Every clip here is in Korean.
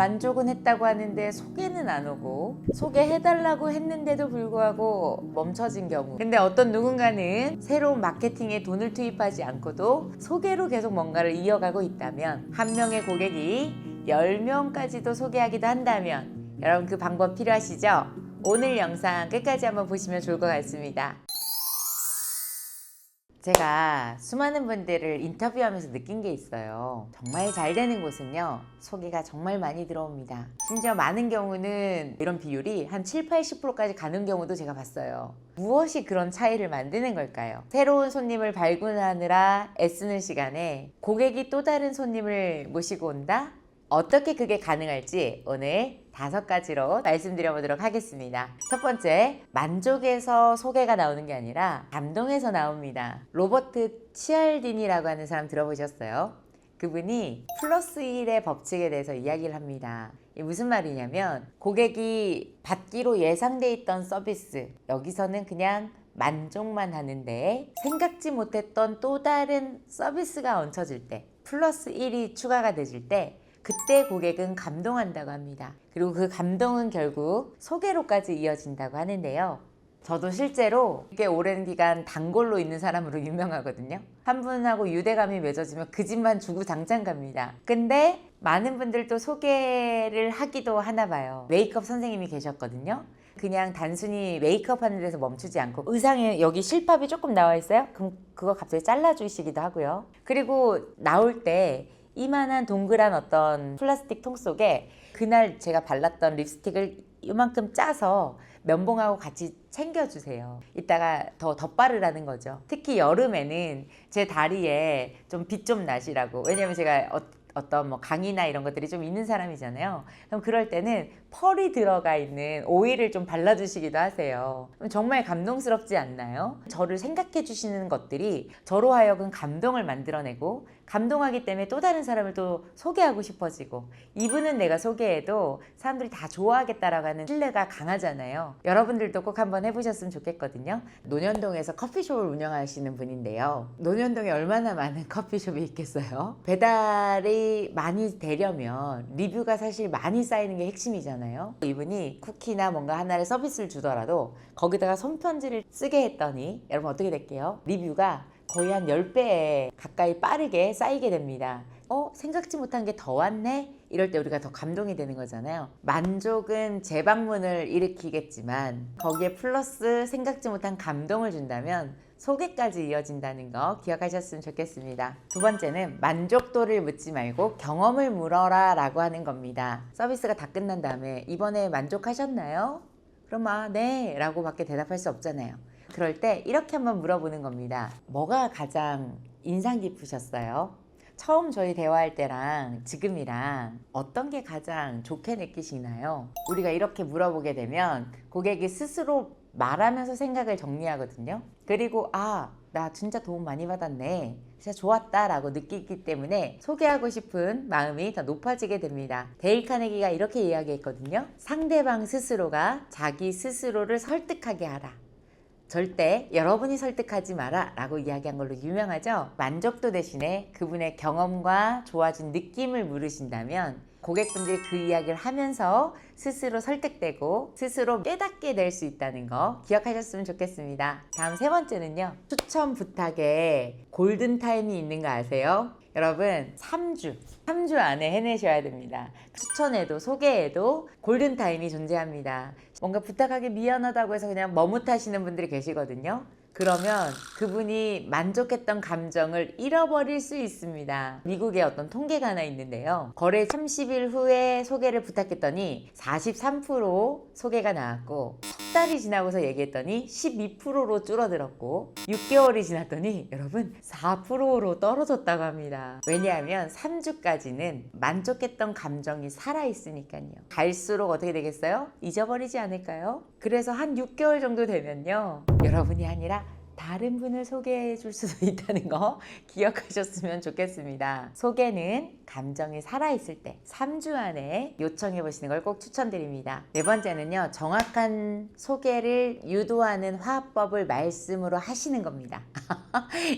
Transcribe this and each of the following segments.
만족은 했다고 하는데 소개는 안 오고 소개해달라고 했는데도 불구하고 멈춰진 경우, 근데 어떤 누군가는 새로운 마케팅에 돈을 투입하지 않고도 소개로 계속 뭔가를 이어가고 있다면, 한 명의 고객이 10명까지도 소개하기도 한다면 여러분 그 방법 필요하시죠? 오늘 영상 끝까지 한번 보시면 좋을 것 같습니다. 제가 수많은 분들을 인터뷰하면서 느낀 게 있어요. 정말 잘 되는 곳은요, 소개가 정말 많이 들어옵니다. 심지어 많은 경우는 이런 비율이 한 7, 80%까지 가는 경우도 제가 봤어요. 무엇이 그런 차이를 만드는 걸까요? 새로운 손님을 발굴하느라 애쓰는 시간에 고객이 또 다른 손님을 모시고 온다? 어떻게 그게 가능할지 오늘 5가지로 말씀드려 보도록 하겠습니다. 첫 번째, 만족에서 소개가 나오는 게 아니라 감동에서 나옵니다. 로버트 치알디니라고 하는 사람 들어보셨어요? 그분이 플러스 1의 법칙에 대해서 이야기를 합니다. 이게 무슨 말이냐면, 고객이 받기로 예상돼 있던 서비스, 여기서는 그냥 만족만 하는데 생각지 못했던 또 다른 서비스가 얹혀질 때, 플러스 1이 추가가 되질 때, 그때 고객은 감동한다고 합니다. 그리고 그 감동은 결국 소개로까지 이어진다고 하는데요. 저도 실제로 꽤 오랜 기간 단골로 있는 사람으로 유명하거든요. 한 분하고 유대감이 맺어지면 그 집만 주구장창 갑니다. 근데 많은 분들도 소개를 하기도 하나 봐요. 메이크업 선생님이 계셨거든요. 그냥 단순히 메이크업 하는 데서 멈추지 않고, 의상에 여기 실밥이 조금 나와 있어요? 그럼 그거 갑자기 잘라주시기도 하고요. 그리고 나올 때 이만한 동그란 어떤 플라스틱 통 속에 그날 제가 발랐던 립스틱을 이만큼 짜서 면봉하고 같이 챙겨주세요. 이따가 더 덧바르라는 거죠. 특히 여름에는 제 다리에 좀 빛 좀 나시라고. 왜냐면 제가 어떤 뭐 강이나 이런 것들이 좀 있는 사람이잖아요. 그럼 그럴 때는 펄이 들어가 있는 오일을 좀 발라주시기도 하세요. 정말 감동스럽지 않나요? 저를 생각해 주시는 것들이 저로 하여금 감동을 만들어내고, 감동하기 때문에 또 다른 사람을 또 소개하고 싶어지고, 이분은 내가 소개해도 사람들이 다 좋아하겠다라고 하는 신뢰가 강하잖아요. 여러분들도 꼭 한번 해보셨으면 좋겠거든요. 논현동에서 커피숍을 운영하시는 분인데요. 논현동에 얼마나 많은 커피숍이 있겠어요? 배달이 많이 되려면 리뷰가 사실 많이 쌓이는 게 핵심이잖아요. 이분이 쿠키나 뭔가 하나를 서비스를 주더라도 거기다가 손편지를 쓰게 했더니 여러분 어떻게 될게요? 리뷰가 거의 한 10배 가까이 빠르게 쌓이게 됩니다. 생각지 못한 게 더 왔네? 이럴 때 우리가 더 감동이 되는 거잖아요. 만족은 재방문을 일으키겠지만 거기에 플러스 생각지 못한 감동을 준다면 소개까지 이어진다는 거 기억하셨으면 좋겠습니다. 두 번째는 만족도를 묻지 말고 경험을 물어라 라고 하는 겁니다. 서비스가 다 끝난 다음에 이번에 만족하셨나요? 그럼 네 라고 밖에 대답할 수 없잖아요. 그럴 때 이렇게 한번 물어보는 겁니다. 뭐가 가장 인상 깊으셨어요? 처음 저희 대화할 때랑 지금이랑 어떤 게 가장 좋게 느끼시나요? 우리가 이렇게 물어보게 되면 고객이 스스로 말하면서 생각을 정리하거든요. 그리고 나 진짜 도움 많이 받았네, 진짜 좋았다 라고 느끼기 때문에 소개하고 싶은 마음이 더 높아지게 됩니다. 데일 카네기가 이렇게 이야기했거든요. 상대방 스스로가 자기 스스로를 설득하게 하라, 절대 여러분이 설득하지 마라 라고 이야기한 걸로 유명하죠. 만족도 대신에 그분의 경험과 좋아진 느낌을 물으신다면 고객분들이 그 이야기를 하면서 스스로 설득되고 스스로 깨닫게 될 수 있다는 거 기억하셨으면 좋겠습니다. 다음 세 번째는요, 추천 부탁에 골든타임이 있는 거 아세요? 여러분 3주 안에 해내셔야 됩니다. 추천에도 소개에도 골든타임이 존재합니다. 뭔가 부탁하기 미안하다고 해서 그냥 머뭇하시는 분들이 계시거든요. 그러면 그분이 만족했던 감정을 잃어버릴 수 있습니다. 미국에 어떤 통계가 하나 있는데요. 거래 30일 후에 소개를 부탁했더니 43% 소개가 나왔고, 석 달이 지나고서 얘기했더니 12%로 줄어들었고, 6개월이 지났더니 여러분 4%로 떨어졌다고 합니다. 왜냐하면 3주까지는 만족했던 감정이 살아있으니까요. 갈수록 어떻게 되겠어요? 잊어버리지 않을까요? 그래서 한 6개월 정도 되면요, 여러분이 아니라 다른 분을 소개해 줄 수도 있다는 거 기억하셨으면 좋겠습니다. 소개는 감정이 살아있을 때 3주 안에 요청해 보시는 걸 꼭 추천드립니다. 네 번째는요, 정확한 소개를 유도하는 화법을 말씀으로 하시는 겁니다.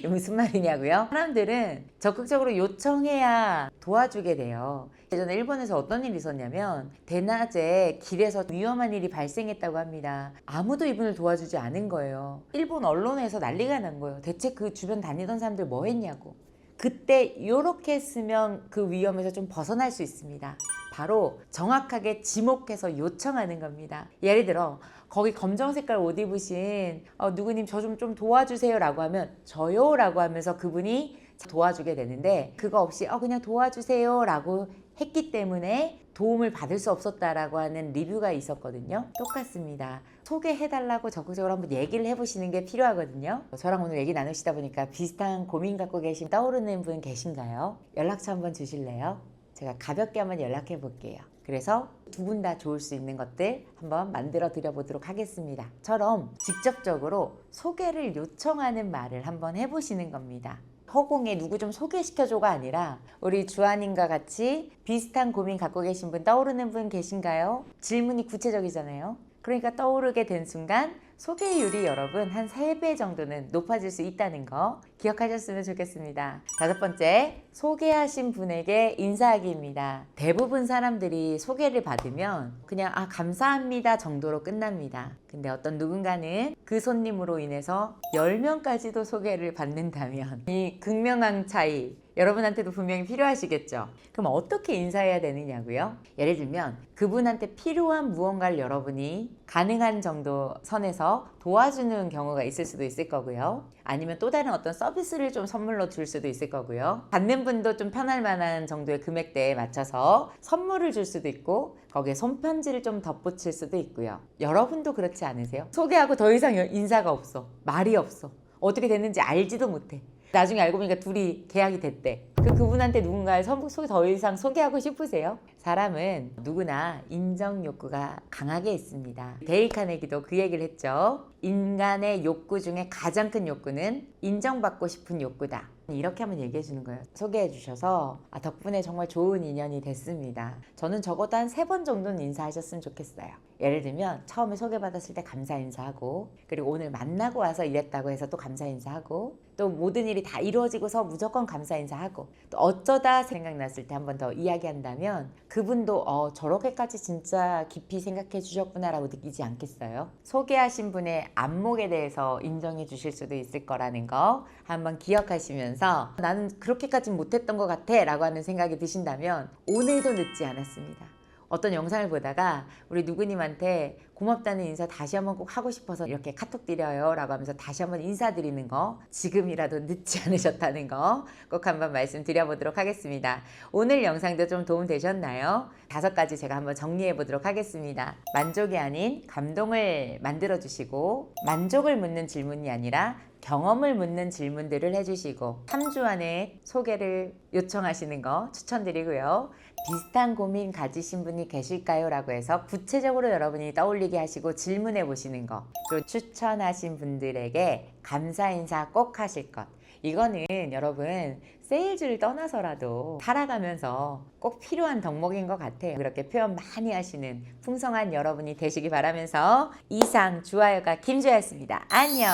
무슨 말이냐고요? 사람들은 적극적으로 요청해야 도와주게 돼요. 예전에 일본에서 어떤 일이 있었냐면 대낮에 길에서 위험한 일이 발생했다고 합니다. 아무도 이분을 도와주지 않은 거예요. 일본 언론에서 난리가 난 거예요. 대체 그 주변 다니던 사람들 뭐 했냐고. 그때 이렇게 했으면 그 위험에서 좀 벗어날 수 있습니다. 바로 정확하게 지목해서 요청하는 겁니다. 예를 들어 거기 검정 색깔 옷 입으신 누구님 저 좀 도와주세요 라고 하면 저요 라고 하면서 그분이 도와주게 되는데, 그거 없이 그냥 도와주세요 라고 했기 때문에 도움을 받을 수 없었다라고 하는 리뷰가 있었거든요. 똑같습니다. 소개해달라고 적극적으로 한번 얘기를 해보시는 게 필요하거든요. 저랑 오늘 얘기 나누시다 보니까 비슷한 고민 갖고 계신 떠오르는 분 계신가요? 연락처 한번 주실래요? 제가 가볍게 한번 연락해 볼게요. 그래서 두 분 다 좋을 수 있는 것들 한번 만들어 드려 보도록 하겠습니다. 처럼 직접적으로 소개를 요청하는 말을 한번 해보시는 겁니다. 허공에 누구 좀 소개시켜줘가 아니라 우리 주한님과 같이 비슷한 고민 갖고 계신 분, 떠오르는 분 계신가요? 질문이 구체적이잖아요. 그러니까 떠오르게 된 순간 소개율이 여러분 한 3배 정도는 높아질 수 있다는 거 기억하셨으면 좋겠습니다. 5번째, 소개하신 분에게 인사하기입니다. 대부분 사람들이 소개를 받으면 그냥 감사합니다 정도로 끝납니다. 근데 어떤 누군가는 그 손님으로 인해서 10명까지도 소개를 받는다면 이 극명한 차이 여러분한테도 분명히 필요하시겠죠? 그럼 어떻게 인사해야 되느냐고요? 예를 들면 그분한테 필요한 무언가를 여러분이 가능한 정도 선에서 도와주는 경우가 있을 수도 있을 거고요. 아니면 또 다른 어떤 서비스를 좀 선물로 줄 수도 있을 거고요. 받는 분도 좀 편할 만한 정도의 금액대에 맞춰서 선물을 줄 수도 있고 거기에 손편지를 좀 덧붙일 수도 있고요. 여러분도 그렇지 않으세요? 소개하고 더 이상 인사가 없어. 말이 없어. 어떻게 됐는지 알지도 못해. 나중에 알고 보니까 둘이 계약이 됐대. 그분한테 누군가를 더 이상 소개하고 싶으세요? 사람은 누구나 인정 욕구가 강하게 있습니다. 데일 카네기도 그 얘기를 했죠. 인간의 욕구 중에 가장 큰 욕구는 인정받고 싶은 욕구다. 이렇게 한번 얘기해 주는 거예요. 소개해 주셔서 덕분에 정말 좋은 인연이 됐습니다. 저는 적어도 한 3번 정도는 인사하셨으면 좋겠어요. 예를 들면 처음에 소개받았을 때 감사 인사하고, 그리고 오늘 만나고 와서 이랬다고 해서 또 감사 인사하고, 또 모든 일이 다 이루어지고서 무조건 감사 인사하고, 또 어쩌다 생각났을 때 한 번 더 이야기한다면 그분도 저렇게까지 진짜 깊이 생각해 주셨구나 라고 느끼지 않겠어요? 소개하신 분의 안목에 대해서 인정해 주실 수도 있을 거라는 거 한번 기억하시면서 나는 그렇게까지는 못했던 것 같아 라고 하는 생각이 드신다면 오늘도 늦지 않았습니다. 어떤 영상을 보다가 우리 누구님한테 고맙다는 인사 다시 한번 꼭 하고 싶어서 이렇게 카톡 드려요 라고 하면서 다시 한번 인사드리는 거, 지금이라도 늦지 않으셨다는 거 꼭 한번 말씀드려보도록 하겠습니다. 오늘 영상도 좀 도움 되셨나요? 5가지 제가 한번 정리해 보도록 하겠습니다. 만족이 아닌 감동을 만들어 주시고, 만족을 묻는 질문이 아니라 경험을 묻는 질문들을 해주시고, 3주 안에 소개를 요청하시는 거 추천드리고요. 비슷한 고민 가지신 분이 계실까요? 라고 해서 구체적으로 여러분이 떠올리게 하시고 질문해 보시는 거, 그리고 추천하신 분들에게 감사 인사 꼭 하실 것, 이거는 여러분 세일즈를 떠나서라도 살아가면서 꼭 필요한 덕목인 것 같아요. 그렇게 표현 많이 하시는 풍성한 여러분이 되시기 바라면서 이상 주화여가 김주아였습니다. 안녕.